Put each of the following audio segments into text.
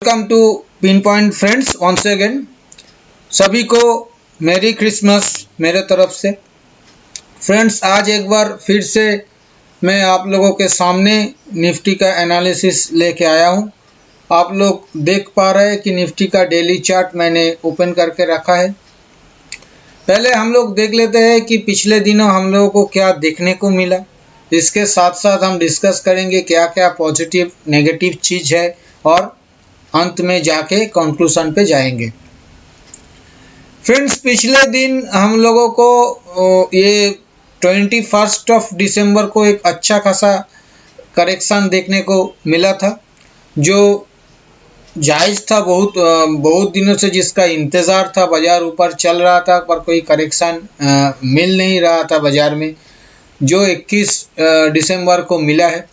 Welcome to pin point friends once again. सभी को मेरी क्रिसमस मेरे तरफ से। फ्रेंड्स, आज एक बार फिर से मैं आप लोगों के सामने निफ्टी का एनालिसिस लेके आया हूं। आप लोग देख पा रहे हैं कि निफ्टी का डेली चार्ट मैंने ओपन करके रखा है। पहले हम लोग देख लेते हैं कि पिछले दिनों हम लोगों को क्या देखने को मिला। इसके साथ साथ हम डिस्कस करेंगे क्या क्या पॉजिटिव नेगेटिव चीज़ है और अंत में जाके कंक्लूजन पे जाएंगे। फ्रेंड्स, पिछले दिन हम लोगों को ये 21 दिसंबर को एक अच्छा खासा करेक्शन देखने को मिला था, जो जायज़ था। बहुत दिनों से जिसका इंतज़ार था, बाजार ऊपर चल रहा था पर कोई करेक्शन मिल नहीं रहा था बाजार में, जो 21 दिसंबर को मिला है।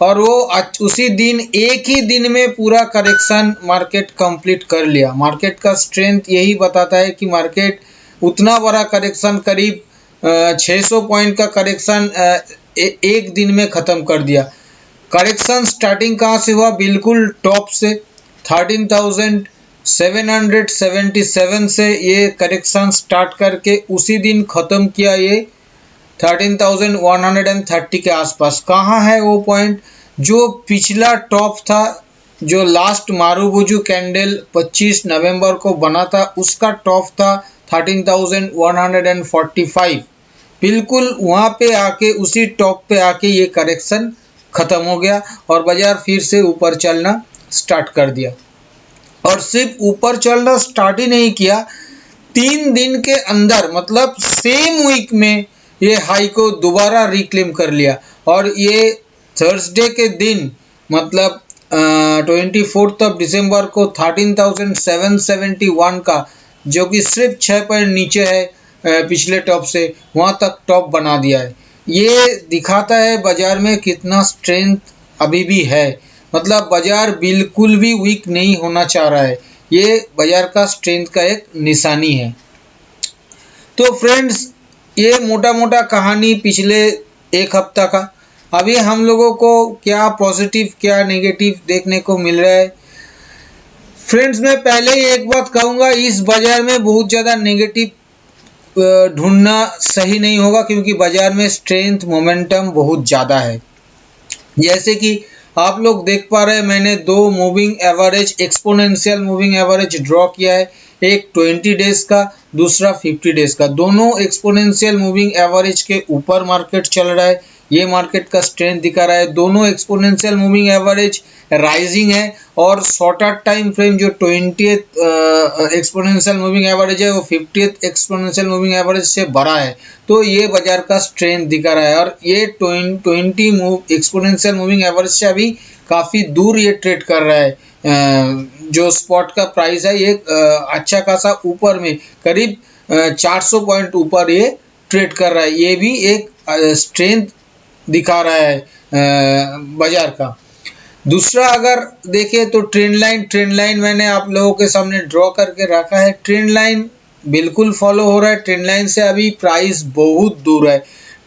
और वो उसी दिन एक ही दिन में पूरा करेक्शन मार्केट कंप्लीट कर लिया। मार्केट का स्ट्रेंथ यही बताता है कि मार्केट उतना बड़ा करेक्शन, करीब 600 पॉइंट का करेक्शन एक दिन में ख़त्म कर दिया। करेक्शन स्टार्टिंग कहाँ से हुआ? बिल्कुल टॉप से 13,777 से ये करेक्शन स्टार्ट करके उसी दिन ख़त्म किया ये 13,130 के आसपास। कहाँ है वो पॉइंट? जो पिछला टॉप था, जो लास्ट मारुबुजू कैंडल 25 नवंबर को बना था, उसका टॉप था 13,145। बिल्कुल वहाँ पे आके, उसी टॉप पे आके ये करेक्शन ख़त्म हो गया और बाजार फिर से ऊपर चलना स्टार्ट कर दिया। और सिर्फ ऊपर चलना स्टार्ट ही नहीं किया, 3 दिन के अंदर, मतलब सेम वीक में ये हाई को दोबारा रिक्लेम कर लिया। और ये थर्सडे के दिन, मतलब 24 दिसंबर को 13,771 का, जो कि सिर्फ 6 पॉइंट नीचे है पिछले टॉप से, वहाँ तक टॉप बना दिया है। ये दिखाता है बाजार में कितना स्ट्रेंथ अभी भी है। मतलब बाजार बिल्कुल भी वीक नहीं होना चाह रहा है। ये बाजार का स्ट्रेंथ का एक निशानी है। तो फ्रेंड्स, ये मोटा मोटा कहानी पिछले एक हफ्ता का। अभी हम लोगों को क्या पॉजिटिव क्या नेगेटिव देखने को मिल रहा है। फ्रेंड्स, मैं पहले ही एक बात कहूँगा, इस बाजार में बहुत ज़्यादा नेगेटिव ढूंढना सही नहीं होगा, क्योंकि बाजार में स्ट्रेंथ मोमेंटम बहुत ज़्यादा है। जैसे कि आप लोग देख पा रहे हैं, मैंने 2 moving average, exponential moving average draw किया है। एक 20 डेज का, दूसरा 50 डेज का। दोनों एक्सपोनेंशियल मूविंग एवरेज के ऊपर मार्केट चल रहा है। ये मार्केट का स्ट्रेंथ दिखा रहा है। दोनों एक्सपोनेंशियल मूविंग एवरेज राइजिंग है और शॉर्टर टाइम फ्रेम जो 20th एक्सपोनेंशियल मूविंग एवरेज है, वो 50th एक्सपोनेंशियल मूविंग एवरेज से बड़ा है। तो ये बाजार का स्ट्रेंथ दिखा रहा है। और ये 20 एक्सपोनेंशियल मूविंग एवरेज से अभी काफ़ी दूर ये ट्रेड कर रहा है। जो स्पॉट का प्राइस है, ये अच्छा खासा ऊपर में, करीब 400 पॉइंट ऊपर ये ट्रेड कर रहा है। ये भी एक स्ट्रेंथ दिखा रहा है बाजार का। दूसरा अगर देखें तो ट्रेंड लाइन मैंने आप लोगों के सामने ड्रॉ करके रखा है। ट्रेंड लाइन बिल्कुल फॉलो हो रहा है। ट्रेंड लाइन से अभी प्राइस बहुत दूर है।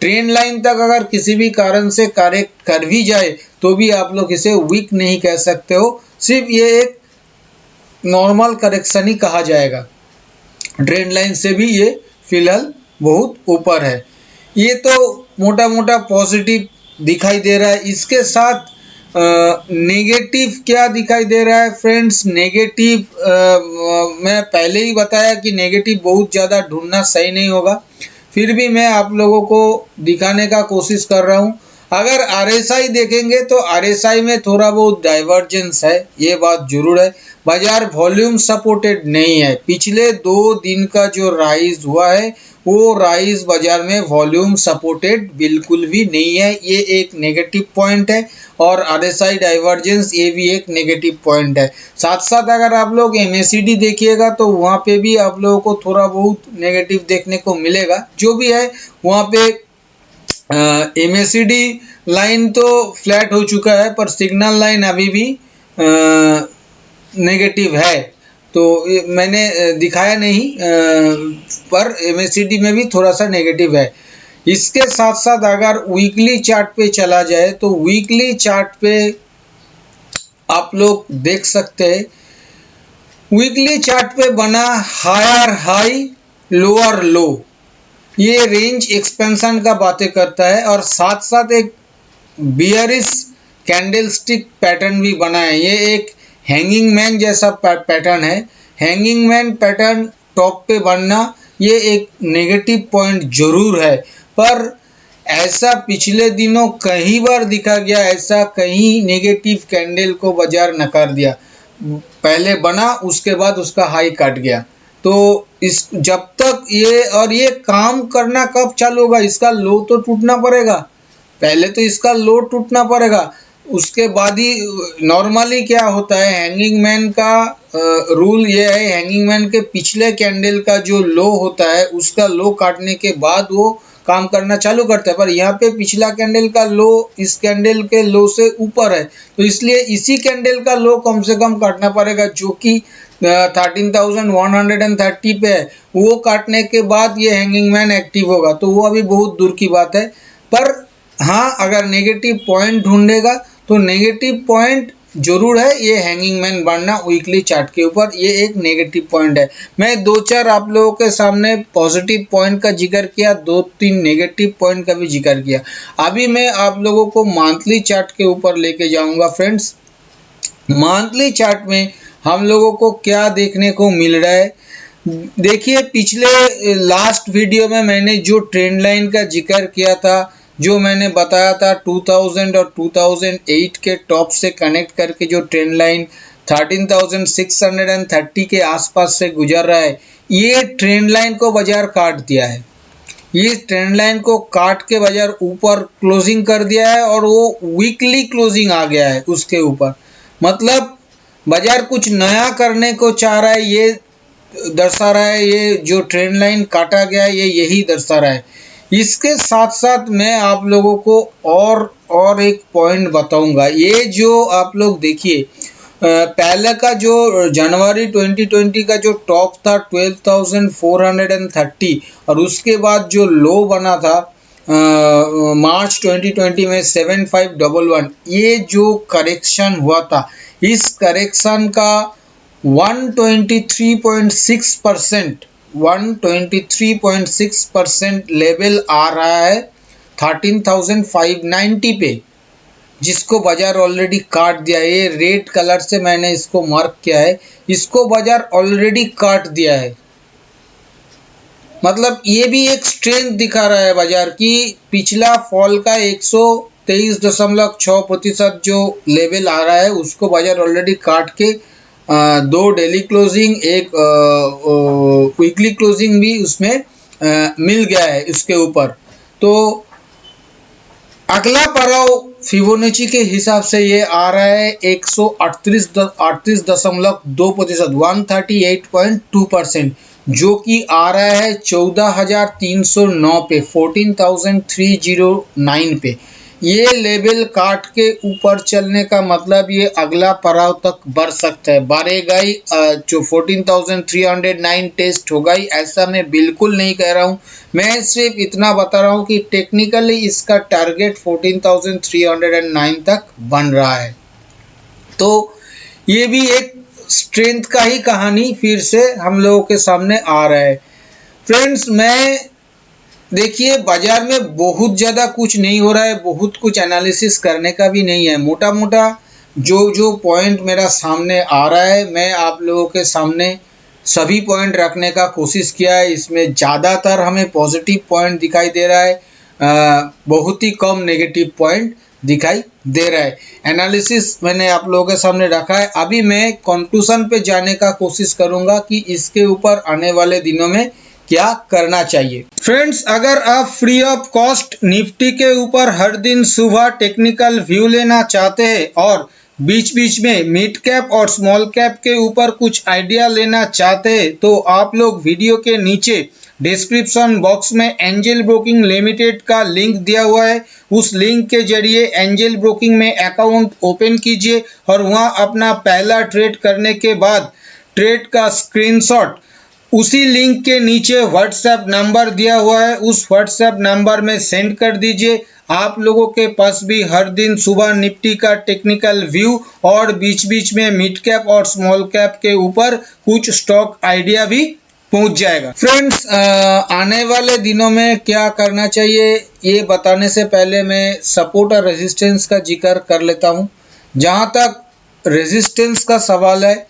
ट्रेंड लाइन तक अगर किसी भी कारण से करेक्ट कर भी जाए तो भी आप लोग इसे वीक नहीं कह सकते हो, सिर्फ ये एक नॉर्मल करेक्शन ही कहा जाएगा। ट्रेंड लाइन से भी ये फिलहाल बहुत ऊपर है। ये तो मोटा मोटा पॉजिटिव दिखाई दे रहा है। इसके साथ नेगेटिव क्या दिखाई दे रहा है फ्रेंड्स? नेगेटिव मैं पहले ही बताया कि नेगेटिव बहुत ज़्यादा ढूंढना सही नहीं होगा, फिर भी मैं आप लोगों को दिखाने का कोशिश कर रहा हूँ। अगर RSI देखेंगे तो RSI में थोड़ा बहुत डाइवर्जेंस है, ये बात जरूर है। बाजार वॉल्यूम सपोर्टेड नहीं है। पिछले 2 दिन का जो राइज हुआ है, वो राइज बाजार में वॉल्यूम सपोर्टेड बिल्कुल भी नहीं है। ये एक नेगेटिव पॉइंट है। और RSI डाइवर्जेंस, ये भी एक नेगेटिव पॉइंट है। साथ साथ अगर आप लोग MACD देखिएगा तो वहाँ पे भी आप लोगों को थोड़ा बहुत नेगेटिव देखने को मिलेगा। जो भी है वहाँ पे MACD लाइन तो फ्लैट हो चुका है, पर सिग्नल लाइन अभी भी नेगेटिव है। तो मैंने दिखाया नहीं, पर MACD में भी थोड़ा सा नेगेटिव है। इसके साथ साथ अगर वीकली चार्ट पे चला जाए तो वीकली चार्ट पे आप लोग देख सकते हैं वीकली चार्ट पे बना हायर हाई लोअर लो, ये रेंज एक्सपेंशन का बातें करता है और साथ साथ एक बियरिश कैंडलस्टिक पैटर्न भी बना है। ये एक हैंगिंग मैन जैसा पैटर्न है। हैंगिंग मैन पैटर्न टॉप पे बनना ये एक नेगेटिव पॉइंट जरूर है, पर ऐसा पिछले दिनों कई बार दिखा गया, ऐसा कहीं नेगेटिव कैंडल को बाजार नकार दिया। पहले बना, उसके बाद उसका हाई काट गया। तो इस जब तक ये काम करना कब चालू होगा, इसका लो तो टूटना पड़ेगा, पहले तो इसका लो टूटना पड़ेगा, उसके बाद ही। नॉर्मली क्या होता है, हैंगिंग मैन का रूल ये है, हैंगिंग मैन के पिछले कैंडल का जो लो होता है उसका लो काटने के बाद वो काम करना चालू करता है, पर यहाँ पे पिछला कैंडल का लो इस कैंडल के लो से ऊपर है, तो इसलिए इसी कैंडल का लो कम से कम काटना पड़ेगा, जो कि 13,130 पे है। वो काटने के बाद ये हैंगिंग मैन एक्टिव होगा, तो वो अभी बहुत दूर की बात है। पर हाँ, अगर नेगेटिव पॉइंट ढूंढेगा तो नेगेटिव पॉइंट जरूर है ये हैंगिंग मैन बनना वीकली चार्ट के ऊपर, ये एक नेगेटिव पॉइंट है। मैं दो चार आप लोगों के सामने पॉजिटिव पॉइंट का जिक्र किया, दो तीन नेगेटिव पॉइंट का भी जिक्र किया। अभी मैं आप लोगों को मंथली चार्ट के ऊपर लेके जाऊंगा। फ्रेंड्स, मंथली चार्ट में हम लोगों को क्या देखने को मिल रहा है, देखिए पिछले लास्ट वीडियो में मैंने जो ट्रेंड लाइन का जिक्र किया था, जो मैंने बताया था 2000 और 2008 के टॉप से कनेक्ट करके जो ट्रेंड लाइन 13,630 के आसपास से गुजर रहा है, ये ट्रेंड लाइन को बाजार काट दिया है। ये ट्रेंड लाइन को काट के बाजार ऊपर क्लोजिंग कर दिया है और वो वीकली क्लोजिंग आ गया है उसके ऊपर। मतलब बाजार कुछ नया करने को चाह रहा है, ये दर्शा रहा है। ये जो ट्रेंड लाइन काटा गया है, ये यही दर्शा रहा है। इसके साथ साथ मैं आप लोगों को और एक पॉइंट बताऊंगा। ये जो आप लोग देखिए, पहले का जो जनवरी 2020 का जो टॉप था 12,430 और उसके बाद जो लो बना था मार्च 2020 में 7,511, ये जो करेक्शन हुआ था, इस करेक्शन का 123.6% लेवल आ रहा है 13,590 पे, जिसको बाजार ऑलरेडी काट दिया है। ये रेड कलर से मैंने इसको मार्क किया है, इसको बाजार ऑलरेडी काट दिया है। मतलब ये भी एक स्ट्रेंथ दिखा रहा है बाजार की। पिछला फॉल का 123.6% जो लेवल आ रहा है, उसको बाजार ऑलरेडी काट के दो डेली क्लोजिंग, एक वीकली क्लोजिंग भी उसमें मिल गया है इसके ऊपर। तो अगला पड़ाव फिबोनाची के हिसाब से ये आ रहा है 138.2%, 138.2%, जो कि आ रहा है 14,309 पे, 14,309 पे। ये लेवल काट के ऊपर चलने का मतलब ये अगला पड़ाव तक बढ़ सकता है, बढ़ेगा ही। जो 14,309 टेस्ट होगा ही, ऐसा मैं बिल्कुल नहीं कह रहा हूँ। मैं सिर्फ इतना बता रहा हूँ कि टेक्निकली इसका टारगेट 14,309 तक बन रहा है। तो ये भी एक स्ट्रेंथ का ही कहानी फिर से हम लोगों के सामने आ रहा है। फ्रेंड्स, मैं देखिए बाजार में बहुत ज़्यादा कुछ नहीं हो रहा है, बहुत कुछ एनालिसिस करने का भी नहीं है। मोटा मोटा जो पॉइंट मेरा सामने आ रहा है, मैं आप लोगों के सामने सभी पॉइंट रखने का कोशिश किया है। इसमें ज़्यादातर हमें पॉजिटिव पॉइंट दिखाई दे रहा है, बहुत ही कम नेगेटिव पॉइंट दिखाई दे रहा है। एनालिसिस मैंने आप लोगों के सामने रखा है। अभी मैं कंक्लूजन पे जाने का कोशिश करूँगा कि इसके ऊपर आने वाले दिनों में क्या करना चाहिए। फ्रेंड्स, अगर आप फ्री ऑफ कॉस्ट निफ्टी के ऊपर हर दिन सुबह टेक्निकल व्यू लेना चाहते हैं और बीच बीच में मिड कैप और स्मॉल कैप के ऊपर कुछ आइडिया लेना चाहते हैं, तो आप लोग वीडियो के नीचे डिस्क्रिप्शन बॉक्स में एंजल ब्रोकिंग लिमिटेड का लिंक दिया हुआ है। उस लिंक के जरिए एंजल ब्रोकिंग में अकाउंट ओपन कीजिए और वहां अपना पहला ट्रेड करने के बाद ट्रेड का स्क्रीनशॉट उसी लिंक के नीचे व्हाट्सएप नंबर दिया हुआ है, उस व्हाट्सएप नंबर में सेंड कर दीजिए। आप लोगों के पास भी हर दिन सुबह निफ्टी का टेक्निकल व्यू और बीच बीच में मिड कैप और स्मॉल कैप के ऊपर कुछ स्टॉक आइडिया भी पहुंच जाएगा। फ्रेंड्स, आने वाले दिनों में क्या करना चाहिए ये बताने से पहले मैं सपोर्ट और रेजिस्टेंस का जिक्र कर लेता हूं। जहां तक रेजिस्टेंस का सवाल है,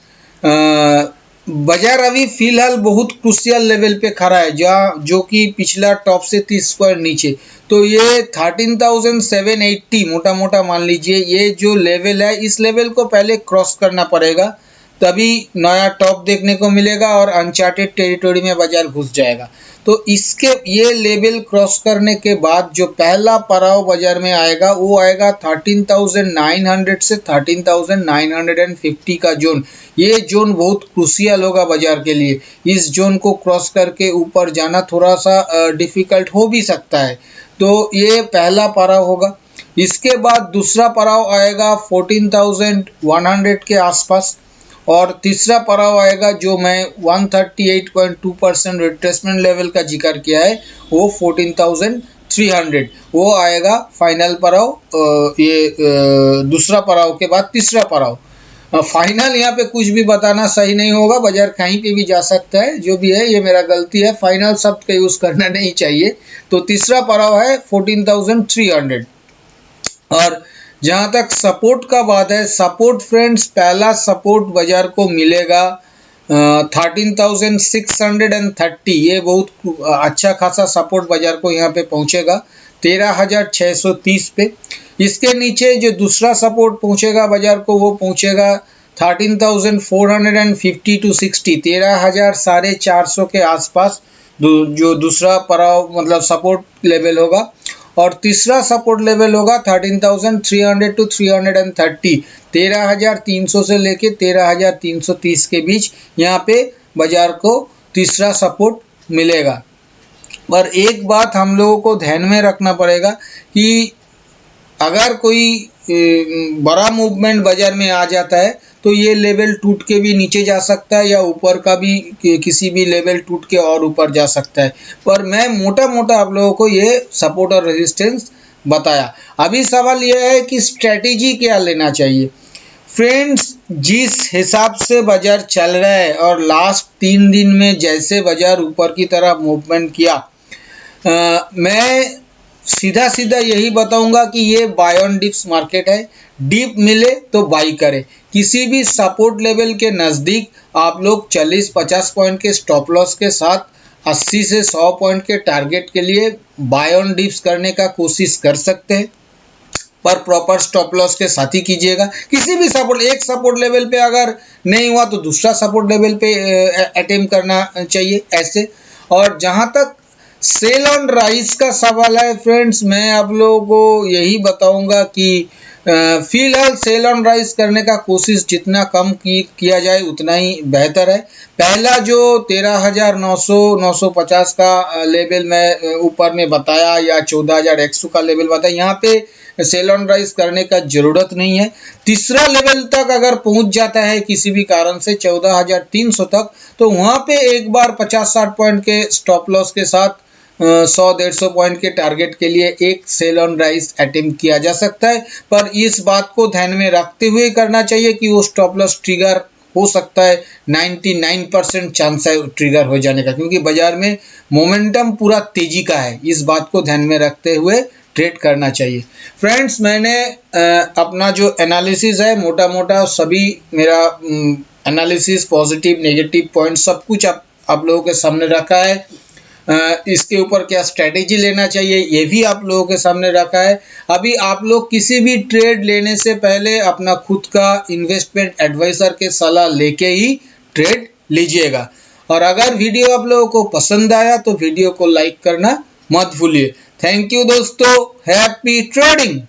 बाजार अभी फिलहाल बहुत क्रूशियल लेवल पे खड़ा है, जो कि पिछला टॉप से 30 पॉइंट नीचे। तो ये 13,780 मोटा मोटा मान लीजिए, ये जो लेवल है इस लेवल को पहले क्रॉस करना पड़ेगा, तभी नया टॉप देखने को मिलेगा और अनचार्टेड टेरिटोरी में बाजार घुस जाएगा। तो इसके ये लेवल क्रॉस करने के बाद जो पहला पड़ाव बाजार में आएगा वो आएगा 13,900 से 13,950 का जोन। ये जोन बहुत क्रूशियल होगा बाजार के लिए। इस जोन को क्रॉस करके ऊपर जाना थोड़ा सा डिफिकल्ट हो भी सकता है। तो ये पहला पड़ाव होगा। इसके बाद दूसरा पड़ाव आएगा 14,100 के आसपास और तीसरा पड़ाव आएगा जो मैं 138.2% रिट्रेसमेंट लेवल का जिक्र किया है वो 14,300 वो आएगा फाइनल पड़ाव। ये दूसरा पड़ाव के बाद तीसरा पड़ाव। फाइनल यहाँ पे कुछ भी बताना सही नहीं होगा, बाजार कहीं पे भी जा सकता है, जो भी है ये मेरा गलती है, फाइनल शब्द का यूज करना नहीं चाहिए। तो तीसरा पड़ाव है 14,300। और जहां तक सपोर्ट का बात है, सपोर्ट फ्रेंड्स, पहला सपोर्ट बाजार को मिलेगा 13,630। ये बहुत अच्छा खासा सपोर्ट बाजार को यहाँ पे पहुंचेगा 13,630 पे। इसके नीचे जो दूसरा सपोर्ट पहुंचेगा बाजार को वो पहुंचेगा 13,450 to 60, 13,450 के आसपास जो दूसरा पड़ाव मतलब सपोर्ट लेवल होगा। और तीसरा सपोर्ट लेवल होगा 13,300 to 330, 13,300 से लेके 13,330 के बीच यहाँ पे बाजार को तीसरा सपोर्ट मिलेगा। पर एक बात हम लोगों को ध्यान में रखना पड़ेगा कि अगर कोई बड़ा मूवमेंट बाजार में आ जाता है तो ये लेवल टूट के भी नीचे जा सकता है या ऊपर का भी किसी भी लेवल टूट के और ऊपर जा सकता है। पर मैं मोटा मोटा आप लोगों को ये सपोर्ट और रेजिस्टेंस बताया। अभी सवाल यह है कि स्ट्रेटेजी क्या लेना चाहिए। फ्रेंड्स, जिस हिसाब से बाजार चल रहा है और लास्ट 3 दिन में जैसे बाजार ऊपर की तरफ मूवमेंट किया, मैं सीधा सीधा यही बताऊंगा कि ये बाय ऑन डिप्स मार्केट है। डिप मिले तो बाई करें। किसी भी सपोर्ट लेवल के नज़दीक आप लोग 40-50 पॉइंट के स्टॉप लॉस के साथ 80 से 100 पॉइंट के टारगेट के लिए बाय ऑन डिप्स करने का कोशिश कर सकते हैं, पर प्रॉपर स्टॉप लॉस के साथ ही कीजिएगा। किसी भी सपोर्ट, एक सपोर्ट लेवल पे अगर नहीं हुआ तो दूसरा सपोर्ट लेवल पे अटेम्प्ट करना चाहिए ऐसे। और जहां तक सेल ऑन राइज का सवाल है फ्रेंड्स, मैं आप लोगों को यही बताऊंगा कि फिलहाल सेल ऑन राइज करने का कोशिश जितना कम किया जाए उतना ही बेहतर है। पहला जो 13,900-950 का लेवल मैं ऊपर में बताया या 14,100 का लेवल बताया, यहाँ पे सेल ऑन राइज करने का जरूरत नहीं है। तीसरा लेवल तक अगर पहुंच जाता है किसी भी कारण से 14,300 तक, तो वहां पे एक बार 50-60 पॉइंट के स्टॉप लॉस के साथ 100-150 पॉइंट के टारगेट के लिए एक सेल ऑन राइज अटेम्प्ट किया जा सकता है। पर इस बात को ध्यान में रखते हुए करना चाहिए कि वो स्टॉप लॉस ट्रिगर हो सकता है, 99% चांस है ट्रिगर हो जाने का, क्योंकि बाजार में मोमेंटम पूरा तेजी का है। इस बात को ध्यान में रखते हुए ट्रेड करना चाहिए। फ्रेंड्स, मैंने अपना जो एनालिसिस है मोटा मोटा सभी मेरा एनालिसिस, पॉजिटिव नेगेटिव पॉइंट सब कुछ आप लोगों के सामने रखा है। इसके ऊपर क्या स्ट्रेटेजी लेना चाहिए ये भी आप लोगों के सामने रखा है। अभी आप लोग किसी भी ट्रेड लेने से पहले अपना खुद का इन्वेस्टमेंट एडवाइजर के सलाह लेके ही ट्रेड लीजिएगा। और अगर वीडियो आप लोगों को पसंद आया तो वीडियो को लाइक करना मत भूलिए। थैंक यू दोस्तों, हैप्पी ट्रेडिंग।